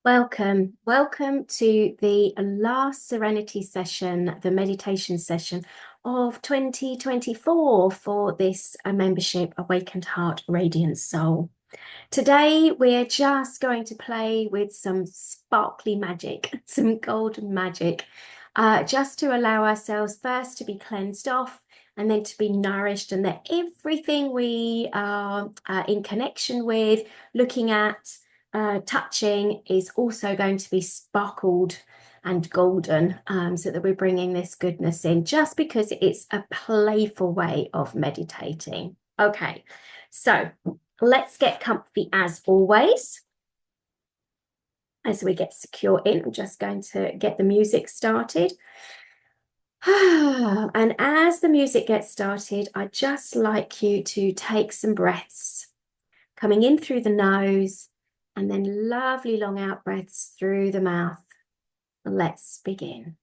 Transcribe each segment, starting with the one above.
Welcome to the last Serenity session, the meditation session of 2024 for this membership, Awakened Heart, Radiant Soul. Today, we're just going to play with some sparkly magic, some golden magic, just to allow ourselves first to be cleansed off and then to be nourished, and that everything we are in connection with, looking at, touching is also going to be sparkled and golden, so that we're bringing this goodness in just because it's a playful way of meditating. Okay, so let's get comfy as always. As we get secure in, I'm just going to get the music started. And as the music gets started, I'd just like you to take some breaths, coming in through the nose and then lovely long out breaths through the mouth. Let's begin.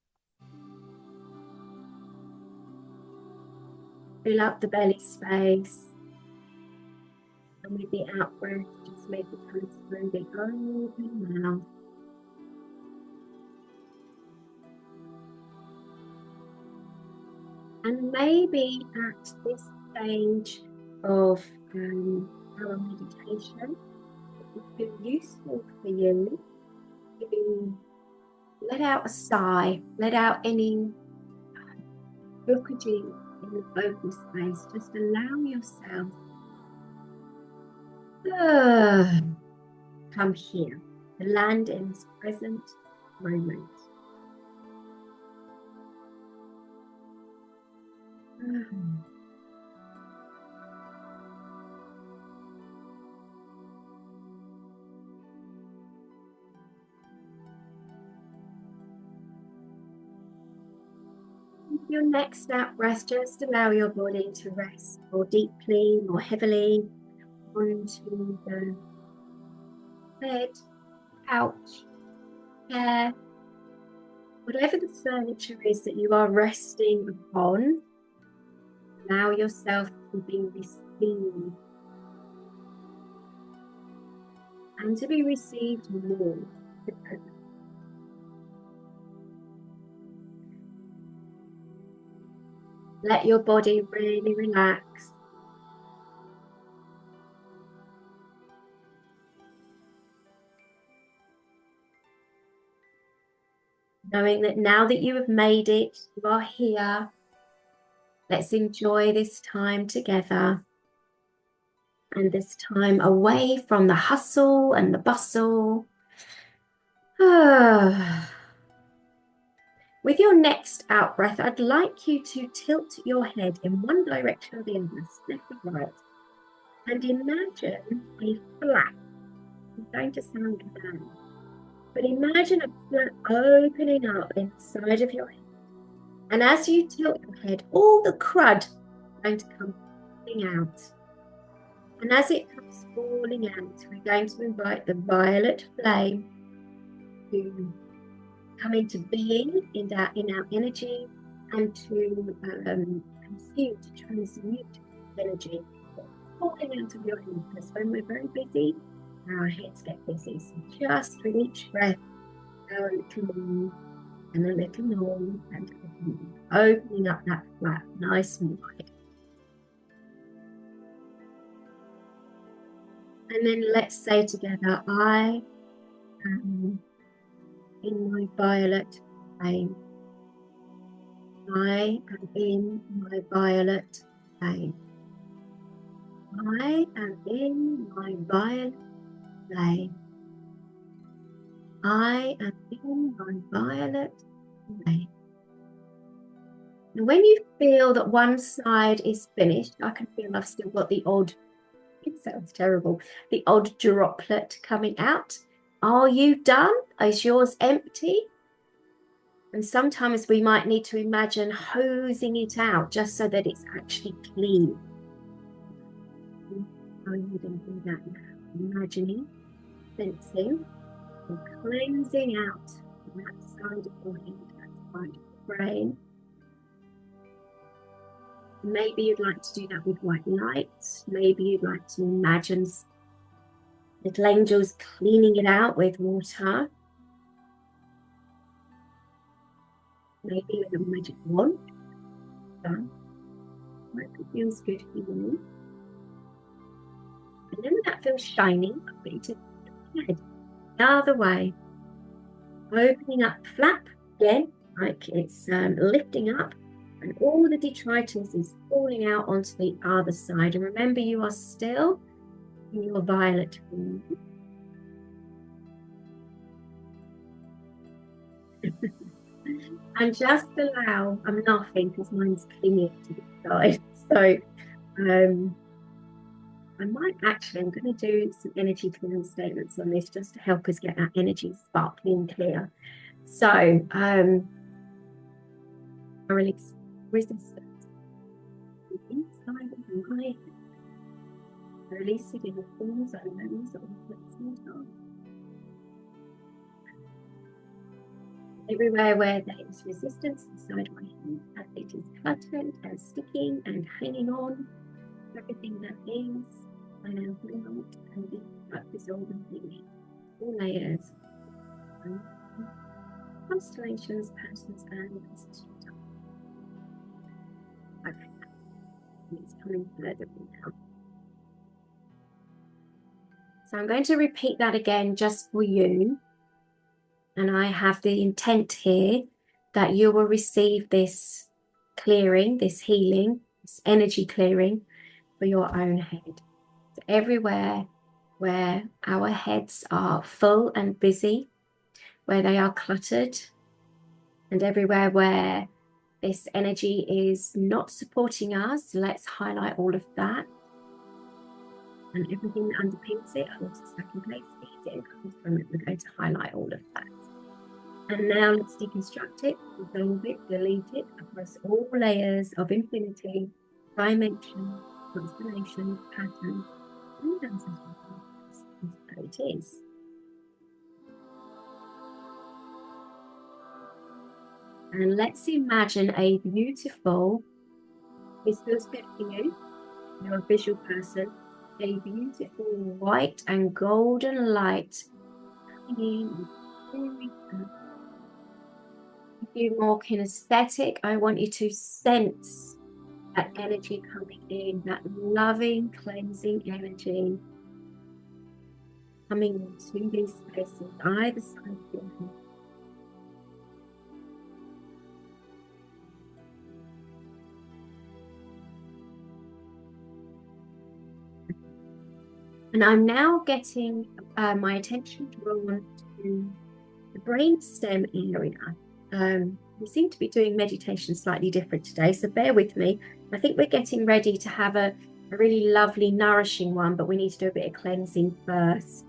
Fill up the belly space. And with the out breath, just make it come through the open mouth. And maybe at this stage of our meditation, it would be useful for you to let out a sigh, let out any blockaging in the vocal space. Just allow yourself come here, to land in this present moment. Your next out breath, just allow your body to rest more deeply, more heavily onto the bed, couch, chair, whatever the furniture is that you are resting upon. Allow yourself to be received and to be received more. Let your body really relax. Knowing that now that you have made it, you are here. Let's enjoy this time together and this time away from the hustle and the bustle. With your next out breath, I'd like you to tilt your head in one direction or the other, left or right, and imagine a flap. It's going to sound bad, but imagine a flap opening up inside of your head. And as you tilt your head, all the crud is going to come falling out. And as it comes falling out, we're going to invite the violet flame to come into being in our energy and to consume, to transmute energy falling out of your head. Because when we're very busy, our heads get busy. So just with each breath, our little more and a little more and opening up that flap nice and wide. And then let's say together, I am in my violet flame. I am in my violet flame. I am in my violet flame. I am in my violet flame. And when you feel that one side is finished, I can feel I've still got the odd, it sounds terrible, the odd droplet coming out. Are you done? Is yours empty? And sometimes we might need to imagine hosing it out just so that it's actually clean. I'm going to do that now. Imagining, sensing, and cleansing out that side of your head, that side of the brain. Maybe you'd like to do that with white light. Maybe you'd like to imagine Little angels cleaning it out with water. Maybe with a magic wand. That feels good for you. And then that feels shiny, I'll put you to the head. The other way. Opening up the flap again, like it's lifting up, and all the detritus is falling out onto the other side. And remember, you are still in your violet form. And just allow, I'm laughing because mine's clinging to the side. So I might actually, I'm going to do some energy clearing statements on this just to help us get our energy sparkling clear. So I release resistance inside of my head. Release it in the forms and limbs of the everywhere where there is resistance inside my head, as it is cluttered and sticking and hanging on, everything that is, I now bring out and be dissolved and healing. All layers, constellations, patterns, and okay, it's coming further now. So I'm going to repeat that again just for you. And I have the intent here that you will receive this clearing, this healing, this energy clearing for your own head. So everywhere where our heads are full and busy, where they are cluttered, and everywhere where this energy is not supporting us, let's highlight all of that. And everything that underpins it, holds a second place, feeds it and comes from it. We're going to highlight all of that. And now let's deconstruct it, dissolve it, delete it across all layers of infinity, dimension, constellation, pattern, and ancestral patterns. So it is. And let's imagine a beautiful, this feels good for you, you're a visual person, a beautiful white and golden light coming in. If you're more kinesthetic, I want you to sense that energy coming in, that loving, cleansing energy coming into these spaces, either side of your head. And I'm now getting my attention drawn to the brainstem area. We seem to be doing meditation slightly different today, so bear with me. I think we're getting ready to have a really lovely, nourishing one, but we need to do a bit of cleansing first.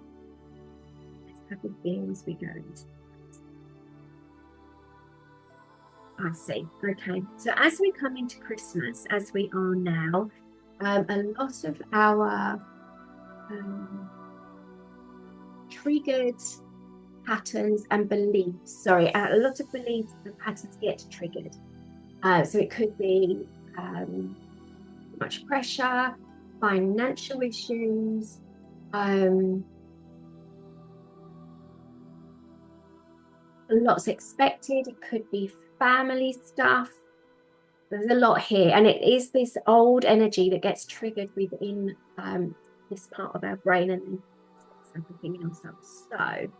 Let's have a feel as we go into that. I see. Okay, so as we come into Christmas, as we are now, a lot of our triggered patterns and beliefs, a lot of beliefs and patterns get triggered. So it could be much pressure, financial issues, lots expected, it could be family stuff. There's a lot here, and it is this old energy that gets triggered within this part of our brain and then everything else up. So I'm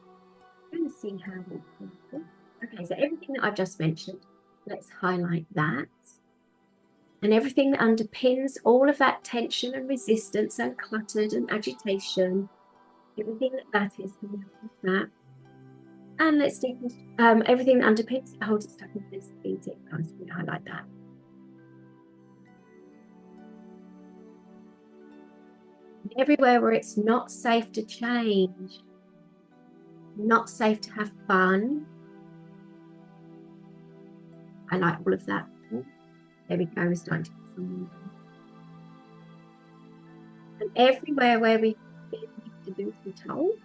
going to see how we okay, so everything that I've just mentioned, let's highlight that. And everything that underpins all of that tension and resistance and cluttered and agitation, everything that is that. And let's do everything that underpins it, holds it stuck in this, feeds it, guys, we highlight that. Everywhere where it's not safe to change, not safe to have fun. I like all of that. There we go, we're starting to get some. And everywhere where we feel we have to do as we're told.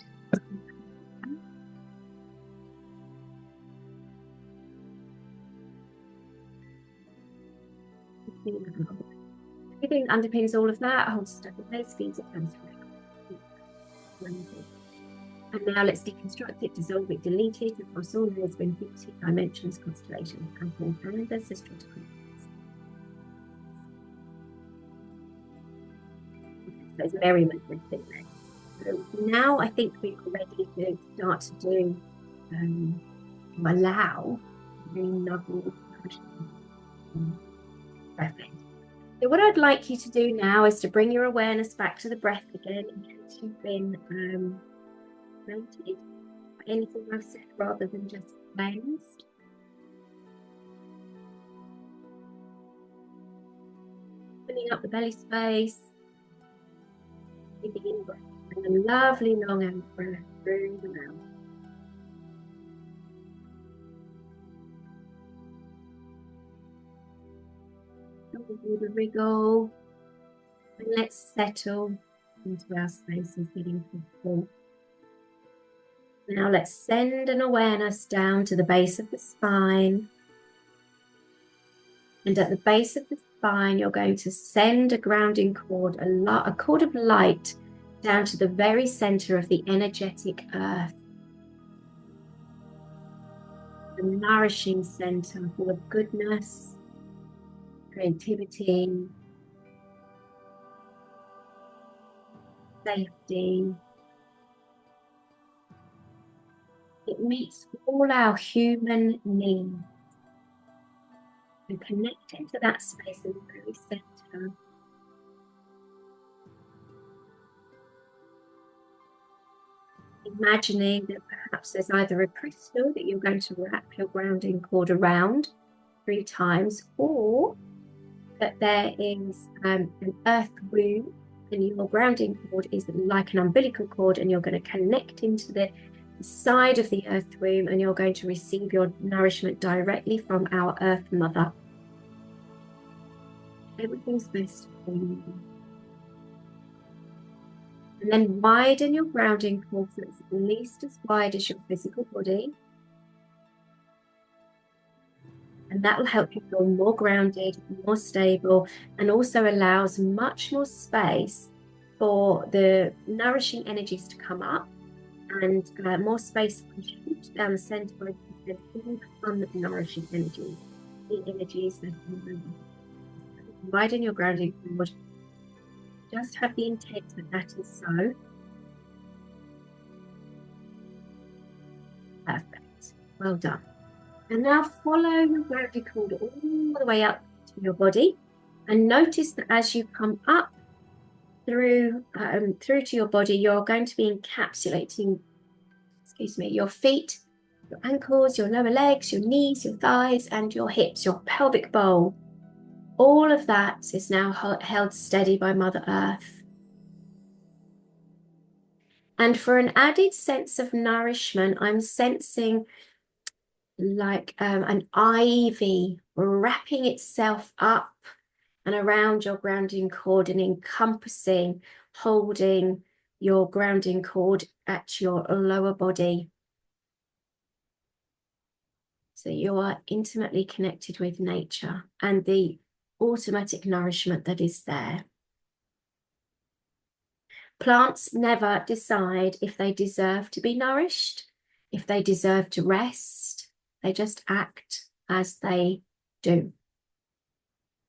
Everything underpins all of that, holds stuff in place, feeds it, comes through. grounded. And now let's deconstruct it, dissolve it, delete it across all layers of infinity, dimensions, constellations, and ancestral timelines. There's merriment within there. So now I think we are ready to start to do, allow the knuckle. Perfect. So what I'd like you to do now is to bring your awareness back to the breath again in case you've been noted by anything I've said rather than just cleansed. Opening up the belly space. Breathing in breath. And a lovely long out breath through the mouth. With a wriggle, and let's settle into our spaces, getting comfortable. Now let's send an awareness down to the base of the spine, and at the base of the spine you're going to send a grounding cord, a cord of light down to the very center of the energetic earth, the nourishing center full of goodness, creativity, safety. It meets all our human needs. And connecting to that space in the very center. Imagining that perhaps there's either a crystal that you're going to wrap your grounding cord around 3 times, or that there is an earth womb and your grounding cord is like an umbilical cord, and you're going to connect into the side of the earth womb, and you're going to receive your nourishment directly from our earth mother. Everything's best for you. And then widen your grounding cord so it's at least as wide as your physical body. And that will help you feel more grounded, more stable, and also allows much more space for the nourishing energies to come up, and more space to shoot down the center of the unnourishing energies, the energies that widen your grounding cord. Just have the intent that that is so. Perfect. Well done. And now follow your grounding cord all the way up to your body, and notice that as you come up through to your body, you're going to be encapsulating, your feet, your ankles, your lower legs, your knees, your thighs, and your hips, your pelvic bowl. All of that is now held steady by Mother Earth. And for an added sense of nourishment, I'm sensing like an ivy wrapping itself up and around your grounding cord and encompassing, holding your grounding cord at your lower body. So you are intimately connected with nature and the automatic nourishment that is there. Plants never decide if they deserve to be nourished, if they deserve to rest. They just act as they do.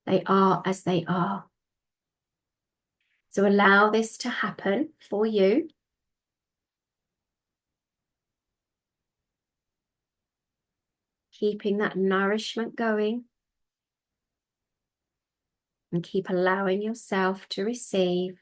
They are as they are. So allow this to happen for you. Keeping that nourishment going. And keep allowing yourself to receive.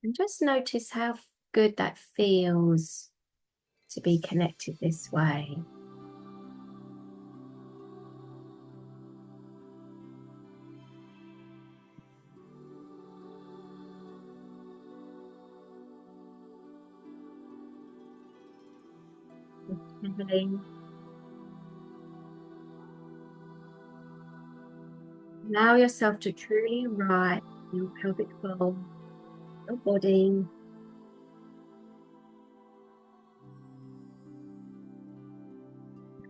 And just notice how good that feels to be connected this way. Allow yourself to truly rise in your pelvic bowl, your body.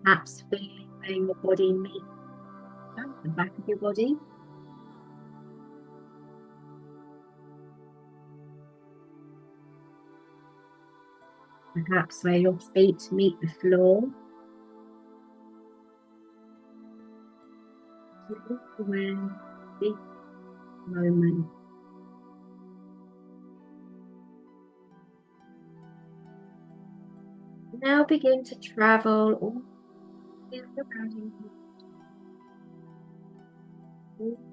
Perhaps feeling where your body meets the back of your body. Perhaps where your feet meet the floor. Where this moment. Now begin to travel all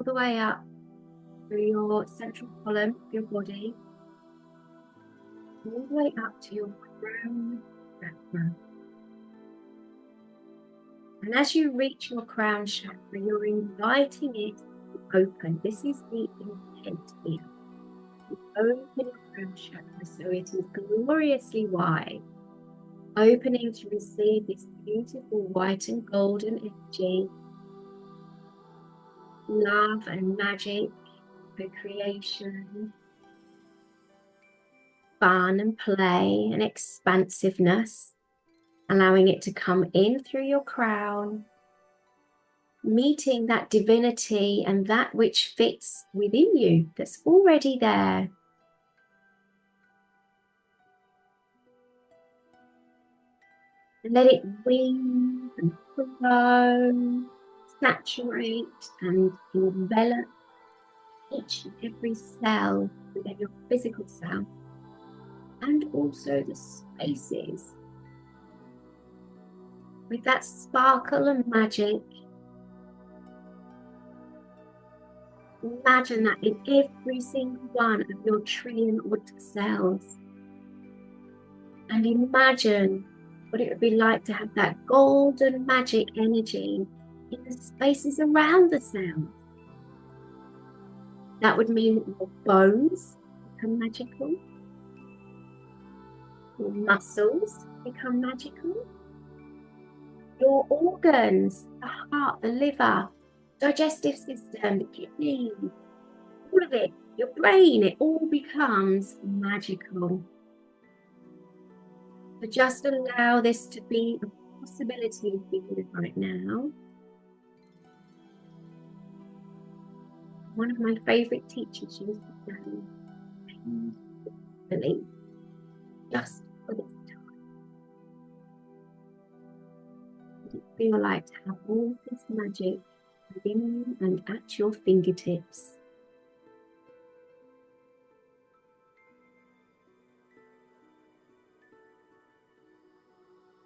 the way up through your central column of your body, all the way up to your crown chakra. And as you reach your crown chakra, you're inviting it to open. This is the intent here. You open your crown chakra so it is gloriously wide, opening to receive this beautiful white and golden energy, love and magic, co-creation, fun and play and expansiveness, allowing it to come in through your crown, meeting that divinity and that which fits within you that's already there. And let it weave and flow, saturate and envelop each and every cell within your physical self, and also the spaces with that sparkle and magic. Imagine that in every single one of your trillion-odd cells. And imagine what it would be like to have that golden magic energy in the spaces around the cells. That would mean that your bones become magical, your muscles become magical, your organs, the heart, the liver, digestive system, the kidneys, all of it, your brain, it all becomes magical. So just allow this to be a possibility for you right now. One of my favorite teachers, she used to say, believe, just for this time. Does it feel like to have all this magic within you and at your fingertips?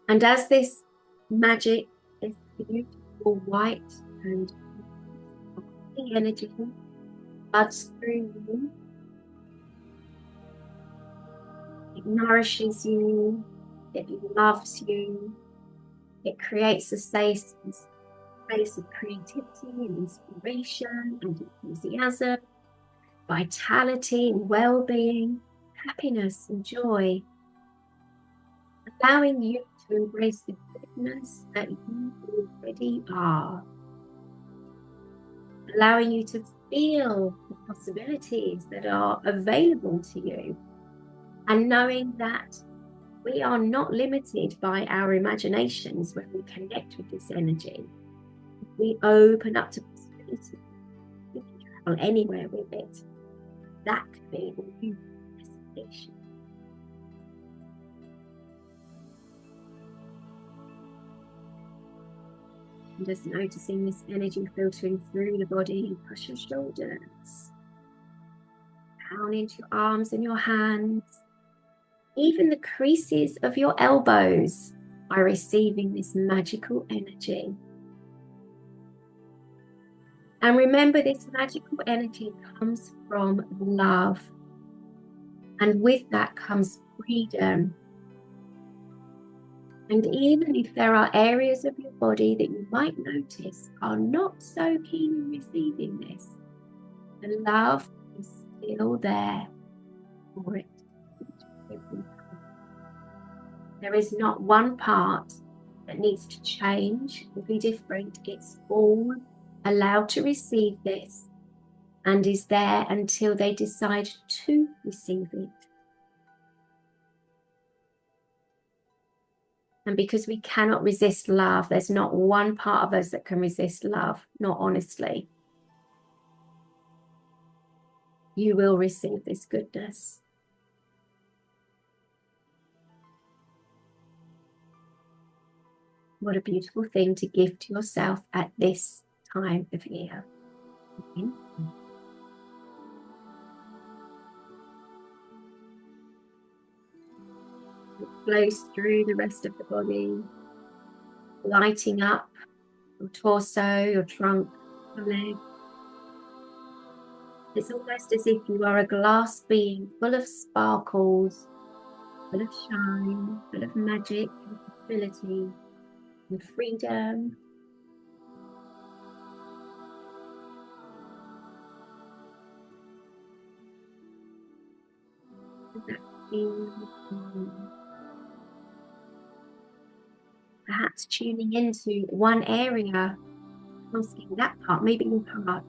And as this magic, this beautiful white and energy buds through you, it nourishes you, it loves you, it creates a space of creativity and inspiration and enthusiasm, vitality and well-being, happiness and joy, allowing you to embrace the goodness that you already are, allowing you to feel the possibilities that are available to you, and knowing that we are not limited by our imaginations when we connect with this energy. We open up to possibilities. We can travel anywhere with it. That could be the new destination. And just noticing this energy filtering through the body, push your shoulders down into your arms and your hands. Even the creases of your elbows are receiving this magical energy. And remember, this magical energy comes from love. And with that comes freedom. And even if there are areas of your body that you might notice are not so keen in receiving this, the love is still there for it. There is not one part that needs to change or be different. It's all allowed to receive this and is there until they decide to receive it. And because we cannot resist love, there's not one part of us that can resist love, not honestly. You will receive this goodness. What a beautiful thing to give to yourself at this time of year. Okay. It flows through the rest of the body, lighting up your torso, your trunk, your legs. It's almost as if you are a glass being full of sparkles, full of shine, full of magic and possibility and freedom. Perhaps tuning into one area, asking that part, maybe your heart.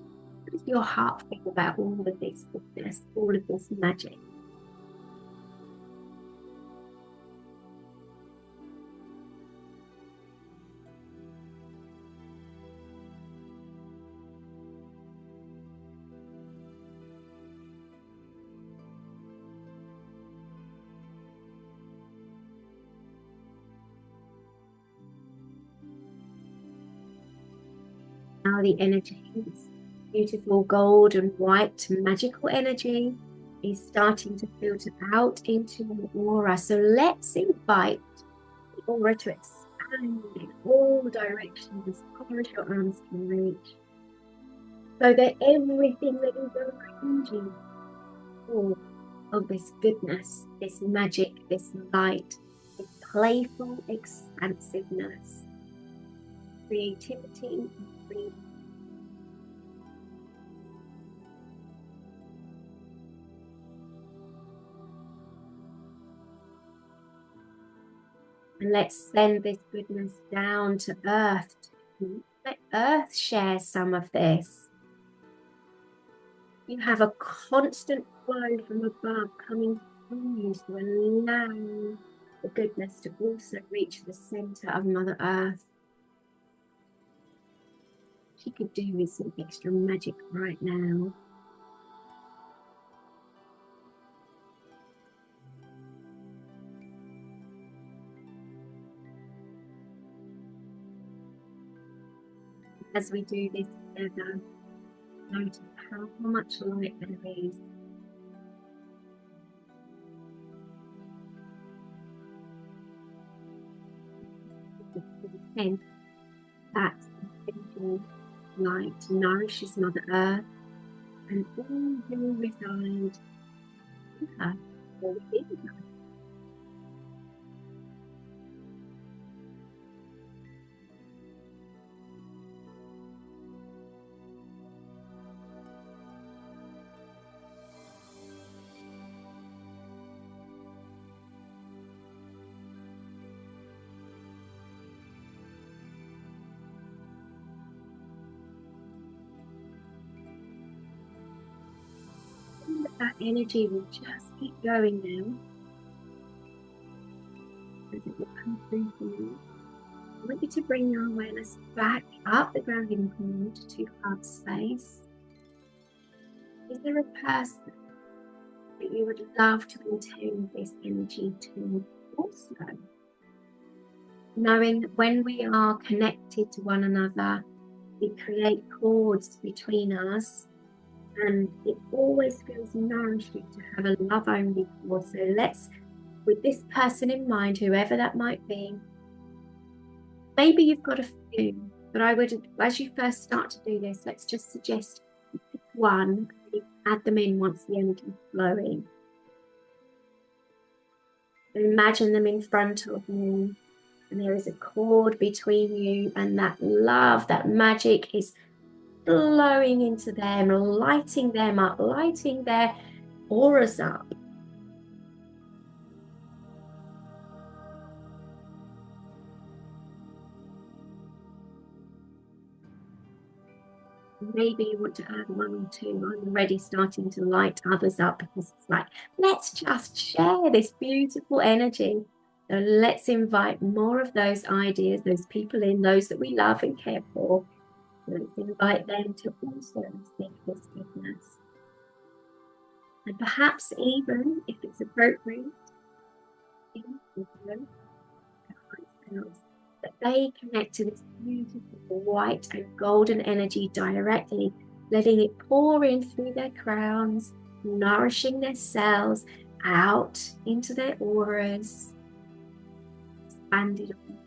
What does your heart feel about all of this goodness, all of this magic? Now the energy, this beautiful gold and white magical energy, is starting to filter out into your aura. So let's invite the aura to expand in all directions as far as your arms can reach. So that everything that is around you, all of this goodness, this magic, this light, this playful expansiveness, creativity and freedom. And let's send this goodness down to Earth. Let Earth share some of this. You have a constant flow from above coming through you, so allow the goodness to also reach the center of Mother Earth. She could do with some extra magic right now. As we do this together, notice how much light there is. And that essential light nourishes Mother Earth and all who reside in her or within her. That energy will just keep going now as it will come through for you. I want you to bring your awareness back up the grounding cord to heart space. Is there a person that you would love to intend this energy to also? Knowing that when we are connected to one another, we create cords between us, and it always feels nourishing to have a love-only cord. So let's, with this person in mind, whoever that might be, maybe you've got a few, but I would, as you first start to do this, let's just suggest you pick one and add them in once the energy is flowing. Imagine them in front of you, and there is a cord between you, and that love, that magic is flowing into them, lighting them up, lighting their auras up. Maybe you want to add one or two. I'm already starting to light others up because it's like, let's just share this beautiful energy. So let's invite more of those ideas, those people in, those that we love and care for. Let's invite them to also receive this goodness. And perhaps even, if it's appropriate, that they connect to this beautiful white and golden energy directly, letting it pour in through their crowns, nourishing their cells out into their auras, expanded on.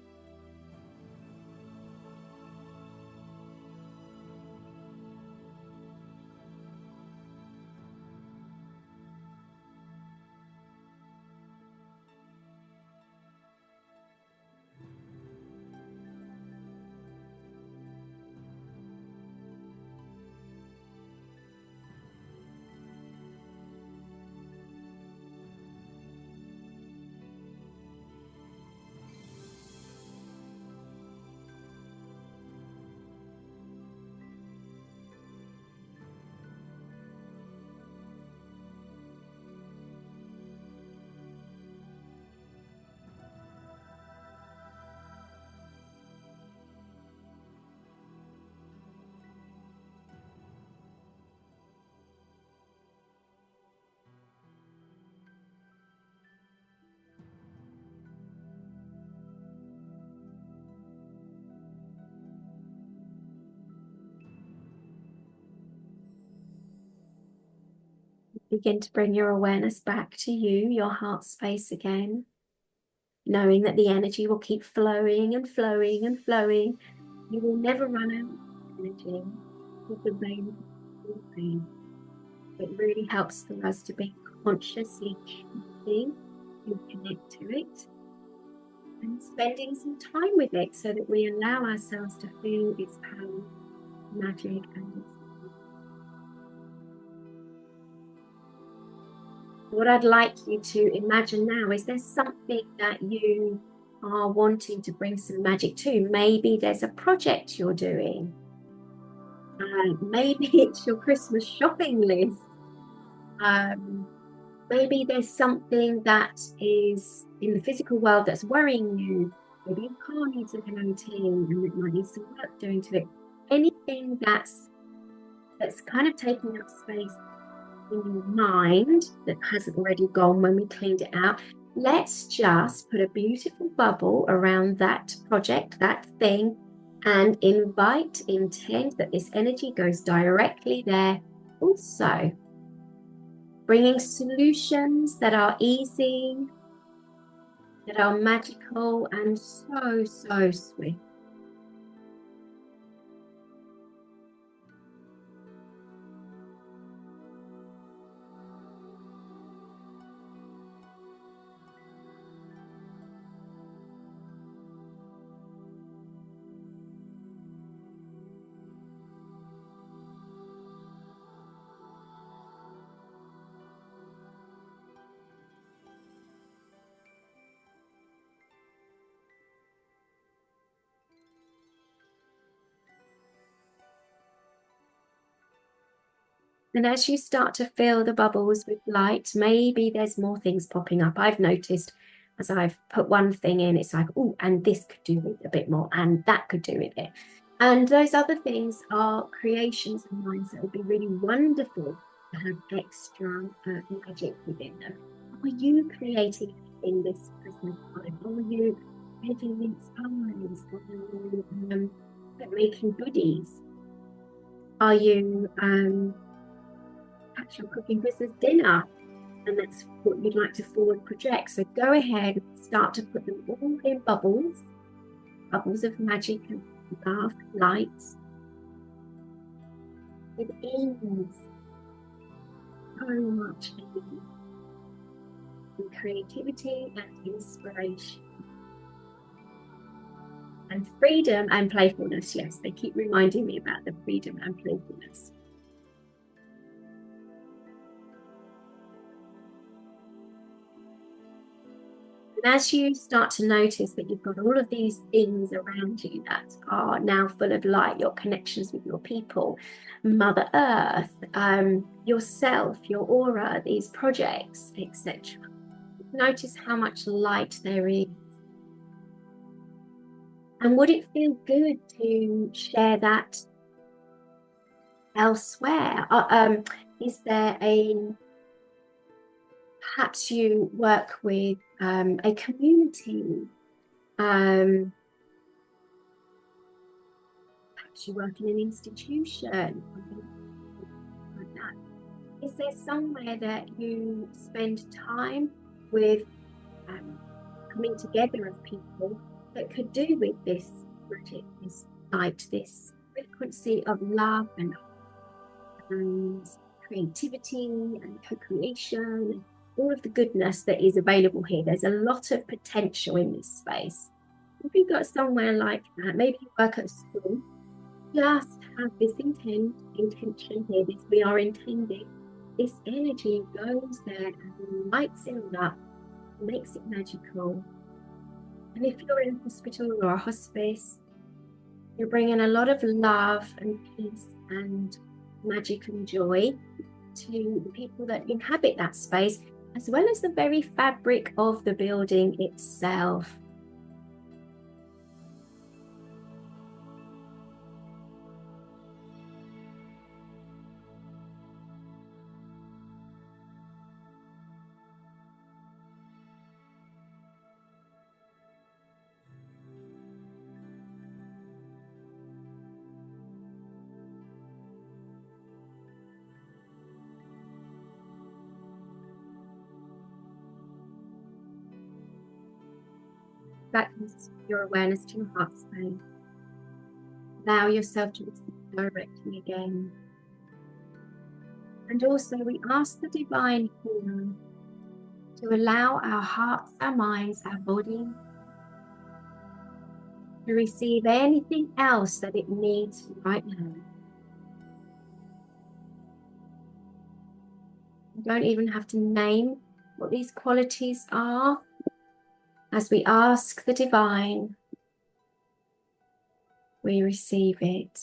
Begin to bring your awareness back to you, your heart space again, knowing that the energy will keep flowing and flowing and flowing. You will never run out of energy with the rain. It really helps for us to be consciously choosing to connect to it and spending some time with it so that we allow ourselves to feel its power, magic, and its what I'd like you to imagine now is there's something that you are wanting to bring some magic to. Maybe there's a project you're doing. Maybe it's your Christmas shopping list. Maybe there's something that is in the physical world that's worrying you. Maybe your car needs an MOT and it might need some work doing to it. Anything that's kind of taking up space in your mind that hasn't already gone when we cleaned it out. Let's just put a beautiful bubble around that project, that thing, and intend that this energy goes directly there. Also, bringing solutions that are easy, that are magical, and so, so sweet. And as you start to fill the bubbles with light, maybe there's more things popping up. I've noticed as I've put one thing in, it's like, oh, and this could do with a bit more, and that could do with it. And those other things are creations of minds that would be really wonderful to have extra magic within them. Are you creating in this Christmas time? Are you making mince pies? Are you making goodies? Are you perhaps you're cooking Christmas dinner and that's what you'd like to forward project? So go ahead and start to put them all in bubbles of magic and love, lights, with ease, so much ease, and creativity and inspiration. And freedom and playfulness, yes, they keep reminding me about the freedom and playfulness. And as you start to notice that you've got all of these things around you that are now full of light, your connections with your people, Mother Earth, yourself, your aura, these projects, etc., Notice how much light there is. And would it feel good to share that elsewhere? Is there perhaps you work with a community, perhaps you work in an institution, something like that. Is there somewhere that you spend time with coming together of people that could do with this magic, this light, this frequency of love and creativity and co-creation and all of the goodness that is available here? There's a lot of potential in this space. If you've got somewhere like that, maybe you work at school, just have this intention here, this we are intending, this energy goes there and lights it up, makes it magical. And if you're in a hospital or a hospice, you're bringing a lot of love and peace and magic and joy to the people that inhabit that space, as well as the very fabric of the building itself. That is your awareness to your heart space. Allow yourself to receive directly again. And also we ask the divine here to allow our hearts, our minds, our body to receive anything else that it needs right now. You don't even have to name what these qualities are. As we ask the divine, we receive it.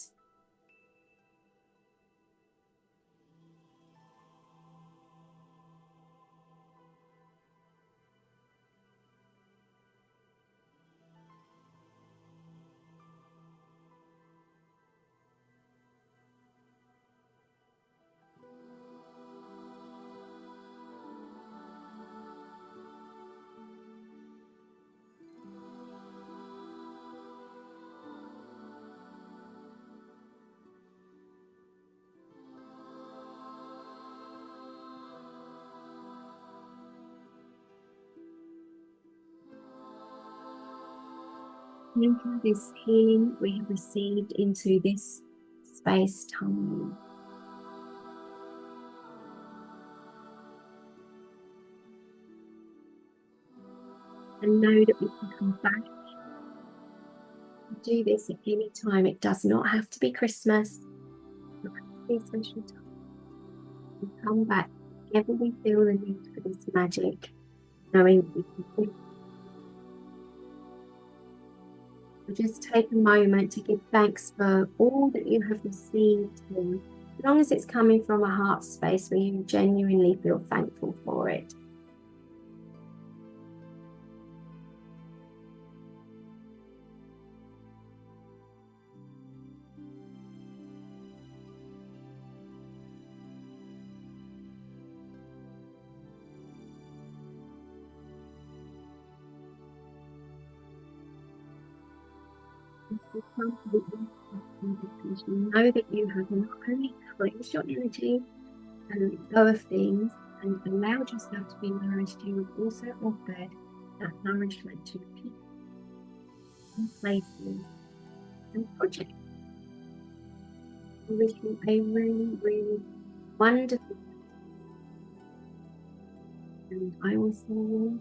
Thank you for this healing we have received into this space-time. And know that we can come back and do this at any time. It does not have to be Christmas. It doesn't have to be a special time. We come back whenever we feel the need for this magic, knowing that we can do it. We'll just take a moment to give thanks for all that you have received here, as long as it's coming from a heart space where you genuinely feel thankful for it. Because you know that you have not only cleansed your energy and let go of things and allowed yourself to be nourished, you have also offered that nourishment to people and places and projects. I wish you a really, really wonderful day. And I will see you